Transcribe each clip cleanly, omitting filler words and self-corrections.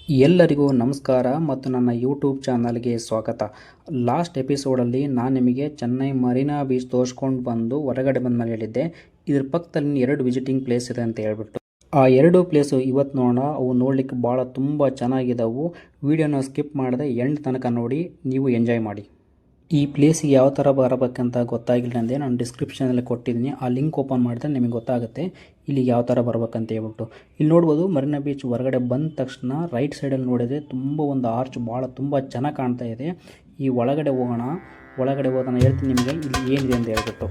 ಎಲ್ಲರಿಗೂ ನಮಸ್ಕಾರ ಮತ್ತು ನನ್ನ ಯೂಟ್ಯೂಬ್ ಚಾನಲ್ಗೆ ಸ್ವಾಗತ. ಲಾಸ್ಟ್ ಎಪಿಸೋಡಲ್ಲಿ ನಾನು ನಿಮಗೆ ಚೆನ್ನೈ ಮರೀನಾ ಬೀಚ್ ತೋರಿಸ್ಕೊಂಡು ಬಂದು ಹೊರಗಡೆ ಬಂದ ಮೇಲೆ ಹೇಳಿದ್ದೆ. ಇದ್ರ ಪಕ್ಕದಲ್ಲಿ 2 ವಿಸಿಟಿಂಗ್ ಪ್ಲೇಸ್ ಇದೆ ಅಂತ ಹೇಳ್ಬಿಟ್ಟು. ಆ 2 ಪ್ಲೇಸು ಇವತ್ತು ನೋಡೋಣ. ಅವು ನೋಡಲಿಕ್ಕೆ ಭಾಳ ತುಂಬ ಚೆನ್ನಾಗಿದ್ದಾವೆ. ವಿಡಿಯೋನ ಸ್ಕಿಪ್ ಮಾಡದೆ ಎಂಡ್ ತನಕ ನೋಡಿ, ನೀವು ಎಂಜಾಯ್ ಮಾಡಿ. ಈ ಪ್ಲೇಸಿಗೆ ಯಾವ ಥರ ಬರಬೇಕಂತ ಗೊತ್ತಾಗಿಲ್ಲ ಅಂದರೆ ನಾನು ಡಿಸ್ಕ್ರಿಪ್ಷನಲ್ಲಿ ಕೊಟ್ಟಿದ್ದೀನಿ. ಆ ಲಿಂಕ್ ಓಪನ್ ಮಾಡಿದ್ರೆ ನಿಮಗೆ ಗೊತ್ತಾಗುತ್ತೆ ಇಲ್ಲಿಗೆ ಯಾವ ಥರ ಬರ್ಬೇಕಂತ ಹೇಳ್ಬಿಟ್ಟು. ಇಲ್ಲಿ ನೋಡ್ಬೋದು ಮರೀನಾ ಬೀಚ್ ಹೊರಗಡೆ ಬಂದ ತಕ್ಷಣ ರೈಟ್ ಸೈಡಲ್ಲಿ ನೋಡಿದರೆ ತುಂಬ ಒಂದು ಆರ್ಚ್ ಭಾಳ ತುಂಬ ಚೆನ್ನಾಗಿ ಕಾಣ್ತಾ ಇದೆ. ಈ ಒಳಗಡೆ ಹೋಗೋಣ. ಒಳಗಡೆ ಹೋದ ನಾನು ಹೇಳ್ತೀನಿ ನಿಮಗೆ ಇಲ್ಲಿ ಏನಿದೆ ಅಂತ ಹೇಳ್ಬಿಟ್ಟು.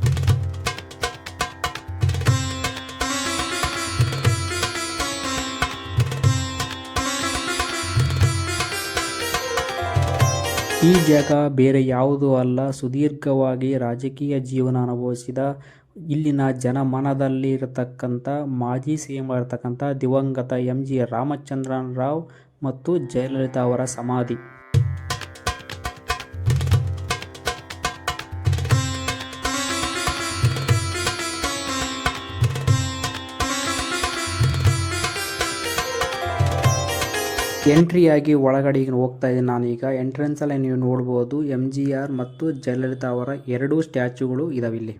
ಈ ಜಾಗ ಬೇರೆ ಯಾವುದೂ ಅಲ್ಲ, ಸುದೀರ್ಘವಾಗಿ ರಾಜಕೀಯ ಜೀವನ ಅನುಭವಿಸಿದ ಇಲ್ಲಿನ ಜನಮನದಲ್ಲಿರತಕ್ಕಂಥ ಮಾಜಿ ಸಿಎಂ ಆಗಿರ್ತಕ್ಕಂಥ ದಿವಂಗತ MG ರಾಮಚಂದ್ರನ್ ರಾವ್ ಮತ್ತು ಜಯಲಲಿತಾ ಅವರ ಸಮಾಧಿ. ಎಂಟ್ರಿಯಾಗಿ ಒಳಗಡೆ ಈಗ ಹೋಗ್ತಾ ಇದ್ದೀನಿ ನಾನೀಗ. ಎಂಟ್ರೆನ್ಸಲ್ಲಿ ನೀವು ನೋಡ್ಬೋದು MGR ಮತ್ತು ಜಯಲಲಿತಾ ಅವರ 2 ಸ್ಟ್ಯಾಚ್ಯೂಗಳು ಇದಾವೆ ಇಲ್ಲಿ.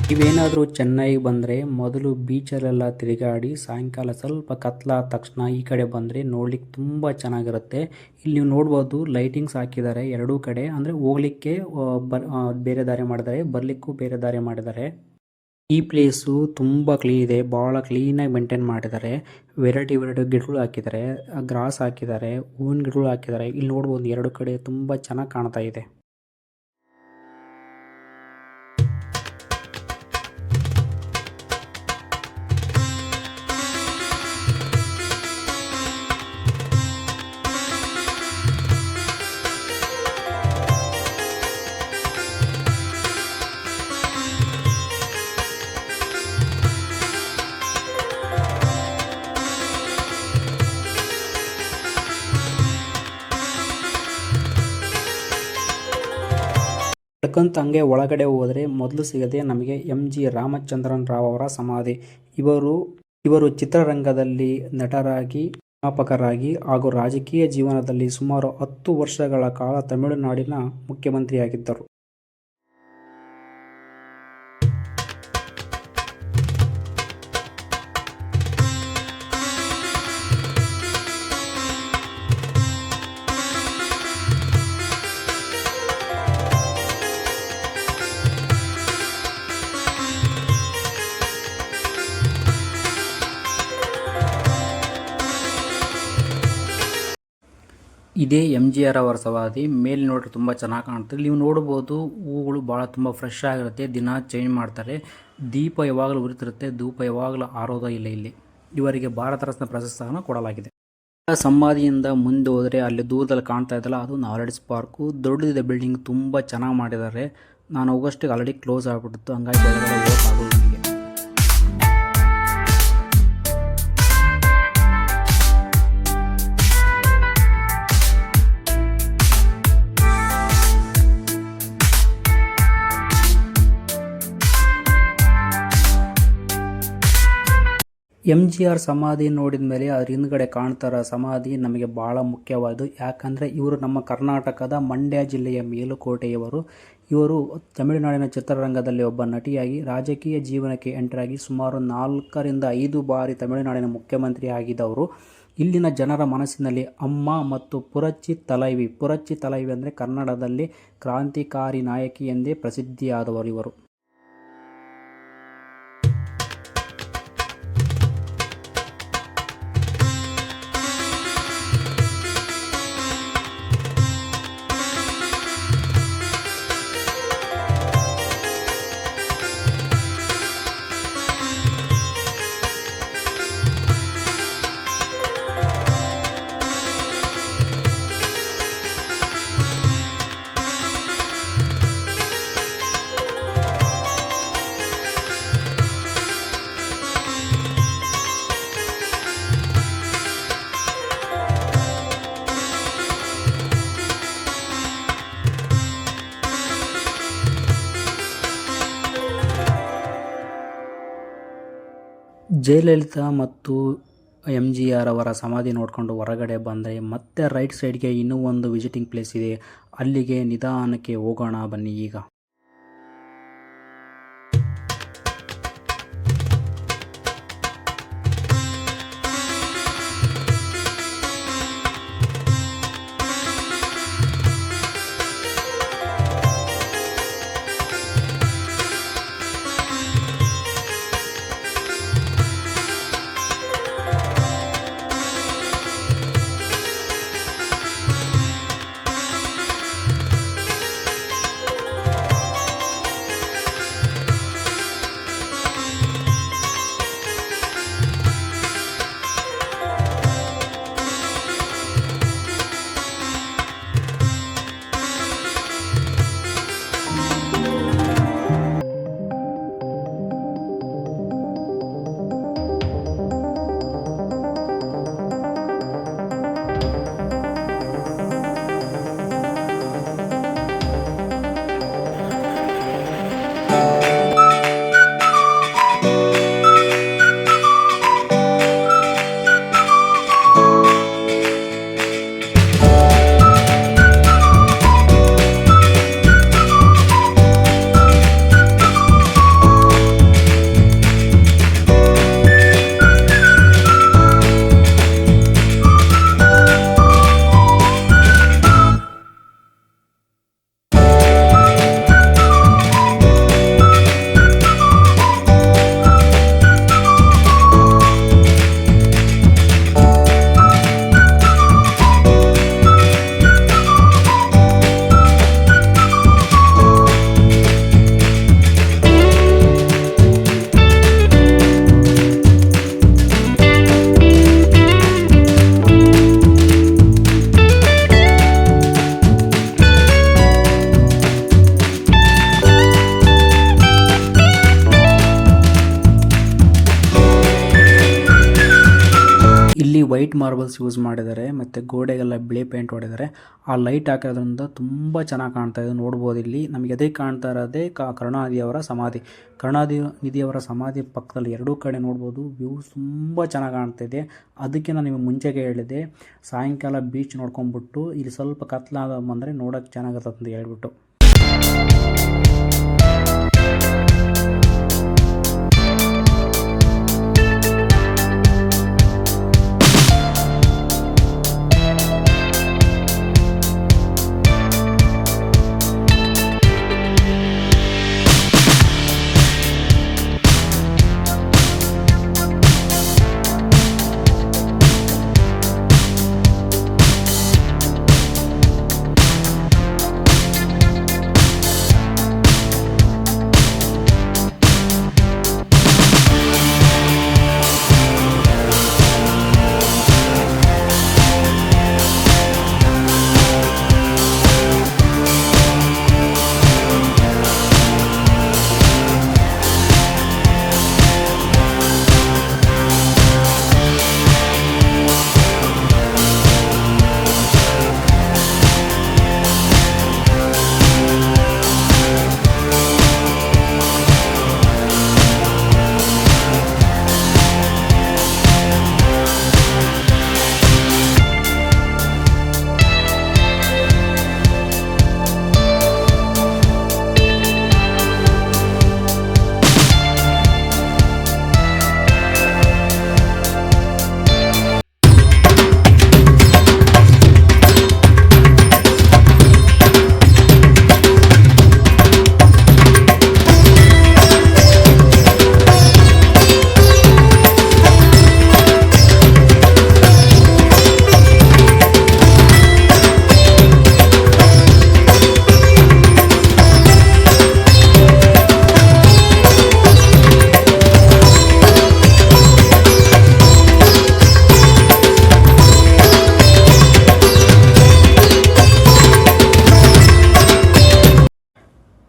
ನೀವೇನಾದರೂ ಚೆನ್ನೈಗೆ ಬಂದರೆ ಮೊದಲು ಬೀಚಲ್ಲೆಲ್ಲ ತಿರುಗಾಡಿ ಸಾಯಂಕಾಲ ಸ್ವಲ್ಪ ಕತ್ಲಾದ ತಕ್ಷಣ ಈ ಕಡೆ ಬಂದರೆ ನೋಡ್ಲಿಕ್ಕೆ ತುಂಬ ಚೆನ್ನಾಗಿರುತ್ತೆ. ಇಲ್ಲಿ ನೀವು ನೋಡ್ಬೋದು ಲೈಟಿಂಗ್ಸ್ ಹಾಕಿದ್ದಾರೆ 2 ಕಡೆ. ಅಂದರೆ ಹೋಗ್ಲಿಕ್ಕೆ ಬೇರೆ ದಾರಿ ಮಾಡಿದ್ದಾರೆ, ಬರಲಿಕ್ಕೂ ಬೇರೆ ದಾರಿ ಮಾಡಿದ್ದಾರೆ. ಈ ಪ್ಲೇಸು ತುಂಬ ಕ್ಲೀನ್ ಇದೆ, ಭಾಳ ಕ್ಲೀನಾಗಿ ಮೇಂಟೈನ್ ಮಾಡಿದ್ದಾರೆ. ವೆರೈಟಿ ಗಿಡಗಳು ಹಾಕಿದ್ದಾರೆ, ಗ್ರಾಸ್ ಹಾಕಿದ್ದಾರೆ, ಹೂವಿನ ಗಿಡಗಳು ಹಾಕಿದ್ದಾರೆ. ಇಲ್ಲಿ ನೋಡ್ಬೋದು 2 ಕಡೆ ತುಂಬ ಚೆನ್ನಾಗಿ ಕಾಣ್ತಾ ಇದೆ. ನಡ್ಕೊಂತ ಹಂಗೆ ಒಳಗಡೆ ಹೋದರೆ ಮೊದಲು ಸಿಗದೆ ನಮಗೆ MG ರಾಮಚಂದ್ರನ್ ರಾವ್ ಅವರ ಸಮಾಧಿ. ಇವರು ಚಿತ್ರರಂಗದಲ್ಲಿ ನಟರಾಗಿ, ನಿರ್ಮಾಪಕರಾಗಿ ಹಾಗೂ ರಾಜಕೀಯ ಜೀವನದಲ್ಲಿ ಸುಮಾರು 10 ವರ್ಷಗಳ ಕಾಲ ತಮಿಳುನಾಡಿನ ಮುಖ್ಯಮಂತ್ರಿಯಾಗಿದ್ದರು. ಇದೇ MGR ಅವರ ಸಮಾಧಿ. ಮೇಲೆ ನೋಡ್ರಿ ತುಂಬ ಚೆನ್ನಾಗಿ ಕಾಣುತ್ತೆ. ನೀವು ನೋಡ್ಬೋದು ಹೂಗಳು ಭಾಳ ತುಂಬ ಫ್ರೆಶ್ ಆಗಿರುತ್ತೆ, ದಿನ ಚೇಂಜ್ ಮಾಡ್ತಾರೆ. ದೀಪ ಯಾವಾಗಲೂ ಉರಿತಿರುತ್ತೆ, ಧೂಪ ಯಾವಾಗಲೂ ಆರೋದ ಇಲ್ಲ. ಇಲ್ಲಿ ಇವರಿಗೆ ಭಾರತ ರತ್ನ ಪ್ರಶಸ್ತಿಯನ್ನು ಕೊಡಲಾಗಿದೆ. ಸಮಾಧಿಯಿಂದ ಮುಂದೆ ಹೋದರೆ ಅಲ್ಲಿ ದೂರದಲ್ಲಿ ಕಾಣ್ತಾ ಇದ್ದಲ್ಲ, ಅದು ನಾಲೆಡ್ಜ್ ಪಾರ್ಕು. ದೊಡ್ಡದಿದೆ ಬಿಲ್ಡಿಂಗ್, ತುಂಬ ಚೆನ್ನಾಗಿ ಮಾಡಿದ್ದಾರೆ. ನಾನು ಹೋಗೋಷ್ಟಿಗೆ ಆಲ್ರೆಡಿ ಕ್ಲೋಸ್ ಆಗಿಬಿಟ್ಟಿತ್ತು, ಹಂಗಾಗಿ ಒಳಗಡೆ ಹೋಗೋಕ್ಕಾಗೋದು ನನಗೆ. MGR ಸಮಾಧಿ ನೋಡಿದ ಮೇಲೆ ಅದ್ರ ಹಿಂದ್ಗಡೆ ಕಾಣ್ತಾರ ಸಮಾಧಿ ನಮಗೆ ಭಾಳ ಮುಖ್ಯವಾದ್ದು. ಯಾಕಂದರೆ ಇವರು ನಮ್ಮ ಕರ್ನಾಟಕದ ಮಂಡ್ಯ ಜಿಲ್ಲೆಯ ಮೇಲುಕೋಟೆಯವರು. ಇವರು ತಮಿಳುನಾಡಿನ ಚಿತ್ರರಂಗದಲ್ಲಿ ಒಬ್ಬ ನಟಿಯಾಗಿ ರಾಜಕೀಯ ಜೀವನಕ್ಕೆ ಎಂಟ್ರಾಗಿ ಸುಮಾರು 4 ರಿಂದ 5 ಬಾರಿ ತಮಿಳುನಾಡಿನ ಮುಖ್ಯಮಂತ್ರಿ ಆಗಿದ್ದವರು. ಇಲ್ಲಿನ ಜನರ ಮನಸ್ಸಿನಲ್ಲಿ ಅಮ್ಮ ಮತ್ತು ಪುರಚ್ಚಿ ತಲೈವಿ ಅಂದರೆ ಕನ್ನಡದಲ್ಲಿ ಕ್ರಾಂತಿಕಾರಿ ನಾಯಕಿ ಎಂದೇ ಪ್ರಸಿದ್ಧಿಯಾದವರು ಇವರು. ಜಯಲಲಿತಾ ಮತ್ತು MGR ಅವರ ಸಮಾಧಿ ನೋಡಿಕೊಂಡು ಹೊರಗಡೆ ಬಂದರೆ ಮತ್ತೆ ರೈಟ್ ಸೈಡ್ಗೆ ಇನ್ನೂ ಒಂದು ವಿಸಿಟಿಂಗ್ ಪ್ಲೇಸ್ ಇದೆ, ಅಲ್ಲಿಗೆ ನಿಧಾನಕ್ಕೆ ಹೋಗೋಣ ಬನ್ನಿ ಈಗ. ಇಲ್ಲಿ ವೈಟ್ ಮಾರ್ಬಲ್ಸ್ ಯೂಸ್ ಮಾಡಿದ್ದಾರೆ ಮತ್ತು ಗೋಡೆಗೆಲ್ಲ ಬಿಳಿ ಪೇಂಟ್ ಹೊಡೆದಿದ್ದಾರೆ. ಆ ಲೈಟ್ ಹಾಕೋದ್ರಿಂದ ತುಂಬ ಚೆನ್ನಾಗಿ ಕಾಣ್ತಾ ಇದೆ. ನೋಡ್ಬೋದು ಇಲ್ಲಿ ನಮಗೆ ಅದೇ ಕಾಣ್ತಾ ಇರೋದೇ ಕರುಣಾನಿಧಿಯವರ ಸಮಾಧಿ. ಕರುಣಾನಿಧಿಯವರ ಸಮಾಧಿ ಪಕ್ಕದಲ್ಲಿ ಎರಡೂ ಕಡೆ ನೋಡ್ಬೋದು ವ್ಯೂಸ್ ತುಂಬ ಚೆನ್ನಾಗಿ ಕಾಣ್ತಾ ಇದೆ. ಅದಕ್ಕೆ ನಾನು ನಿಮಗೆ ಮುಂಚೆಗೆ ಹೇಳಿದೆ, ಸಾಯಂಕಾಲ ಬೀಚ್ ನೋಡ್ಕೊಂಡ್ಬಿಟ್ಟು ಇಲ್ಲಿ ಸ್ವಲ್ಪ ಕತ್ಲಾಗ ಬಂದರೆ ನೋಡೋಕ್ಕೆ ಚೆನ್ನಾಗಿರ್ತದೆ ಅಂತ ಹೇಳ್ಬಿಟ್ಟು.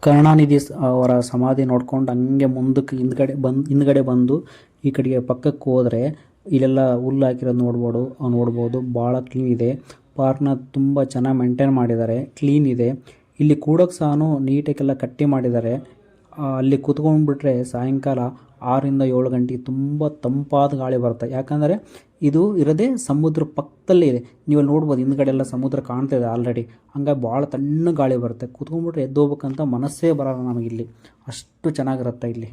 ಕರುಣಾನಿಧಿ ಅವರ ಸಮಾಧಿ ನೋಡ್ಕೊಂಡು ಹಂಗೆ ಮುಂದಕ್ಕೆ ಹಿಂದ್ಗಡೆ ಬಂದು ಈ ಕಡೆಗೆ ಪಕ್ಕಕ್ಕೆ ಹೋದರೆ ಇಲ್ಲೆಲ್ಲ ಹುಲ್ಲು ಹಾಕಿರೋದು ನೋಡ್ಬೋದು ಭಾಳ ಕ್ಲೀನ್ ಇದೆ. ಪಾರ್ಕ್ನ ತುಂಬ ಚೆನ್ನಾಗಿ ಮೇಂಟೈನ್ ಮಾಡಿದ್ದಾರೆ, ಕ್ಲೀನ್ ಇದೆ. ಇಲ್ಲಿ ಕೂಡೋಕ್ಕೆ ಸಹ ನೀಟಾಗೆಲ್ಲ ಕಟ್ಟಿ ಮಾಡಿದ್ದಾರೆ. ಅಲ್ಲಿ ಕೂತ್ಕೊಂಡ್ಬಿಟ್ರೆ ಸಾಯಂಕಾಲ 6 ರಿಂದ 7 ಗಂಟೆಗೆ ತುಂಬ ತಂಪಾದ ಗಾಳಿ ಬರುತ್ತೆ. ಯಾಕಂದರೆ ಇದು ಇರೋದೇ ಸಮುದ್ರ ಪಕ್ಕದಲ್ಲೇ ಇದೆ. ನೀವು ನೋಡ್ಬೋದು ಹಿಂದ್ಗಡೆ ಎಲ್ಲ ಸಮುದ್ರ ಕಾಣ್ತಾ ಇದೆ ಆಲ್ರೆಡಿ. ಹಂಗಾಗಿ ಭಾಳ ತಣ್ಣ ಗಾಳಿ ಬರುತ್ತೆ. ಕೂತ್ಕೊಂಡ್ಬಿಟ್ರೆ ಎದ್ದು ಹೋಗ್ಬೇಕಂತ ಮನಸ್ಸೇ ಬರೋಲ್ಲ ನಮಗಿಲ್ಲಿ, ಅಷ್ಟು ಚೆನ್ನಾಗಿರುತ್ತೆ ಇಲ್ಲಿ.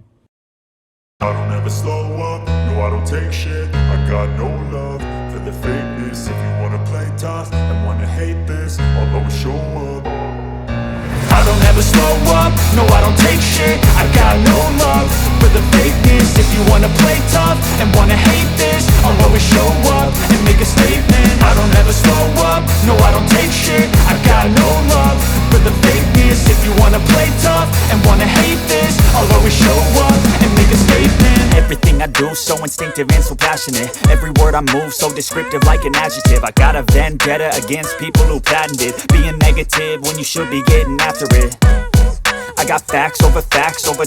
I don't ever slow up, no I don't take shit. I got no love for the fakeness. If you wanna play tough and wanna hate this, I'll always show up. I don't ever slow up, no I don't take shit. I got no love for the fakeness. If you wanna play tough and wanna hate this, I'll always show up and make a statement. I don't ever slow up, no I don't take shit. I got no love for the fakeness. If you wanna play tough and wanna hate this, I'll always show up and make a statement. Everything I do so instinctive and so passionate. Every word I move so descriptive like an adjective. I got a vendetta against people who patented being negative when you should be getting after it. I got facts over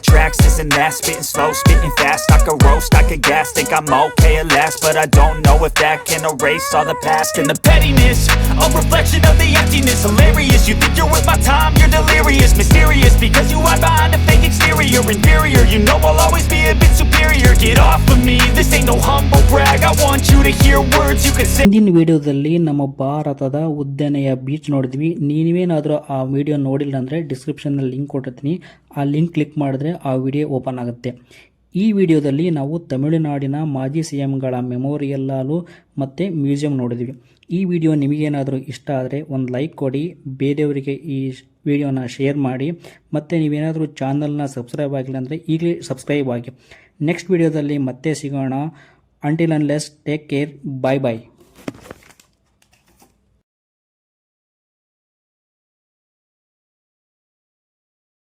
tracks, this and that. Spitting slow, spitting fast. I could roast, I could gas. Think I'm okay at last, but I don't know if that can erase all the past. And the pettiness, a reflection of the emptiness. Hilarious, you think you're worth my time, you're delirious. Mysterious, because you hide behind a fake exterior. Inferior, you know I'll always be a bit superior. Get off of me, this ain't no humble brag. I want you to hear words you can say. ಹಿಂದಿನ ವಿಡಿಯೋದಲ್ಲಿ ನಮ್ಮ ಭಾರತದ ಉದ್ದನೆಯ beach ನೋಡಿದ್ವಿ. ನೀವೇನಾದರೂ ಆ video ನೋಡಿಲ್ಲ ಅಂದರೆ ಡಿಸ್ಕ್ರಿಪ್ಷನ್ನಲ್ಲಿ ಲಿಂಕ್ ಕೊಟ್ಟಿರ್ತೀನಿ, ಆ ಲಿಂಕ್ ಕ್ಲಿಕ್ ಮಾಡಿದ್ರೆ ಆ ವಿಡಿಯೋ ಓಪನ್ ಆಗುತ್ತೆ. ಈ ವಿಡಿಯೋದಲ್ಲಿ ನಾವು ತಮಿಳುನಾಡಿನ ಮಾಜಿ CMಗಳ ಮೆಮೋರಿಯಲ್ ಹಾಲು ಮತ್ತು ಮ್ಯೂಸಿಯಂ ನೋಡಿದ್ವಿ. ಈ ವಿಡಿಯೋ ನಿಮಗೇನಾದರೂ ಇಷ್ಟ ಆದರೆ ಒಂದು ಲೈಕ್ ಕೊಡಿ, ಬೇರೆಯವರಿಗೆ ಈ ವಿಡಿಯೋನ ಶೇರ್ ಮಾಡಿ, ಮತ್ತು ನೀವೇನಾದರೂ ಚಾನಲ್ನ ಸಬ್ಸ್ಕ್ರೈಬ್ ಆಗಿಲ್ಲ ಅಂದರೆ ಈಗಲೇ ಸಬ್ಸ್ಕ್ರೈಬ್ ಆಗಿ. ನೆಕ್ಸ್ಟ್ ವಿಡಿಯೋದಲ್ಲಿ ಮತ್ತೆ ಸಿಗೋಣ. ಅಂಟಿಲ್ ಅನ್ಲೆಸ್ ಟೇಕ್ ಕೇರ್, ಬಾಯ್ ಬಾಯ್.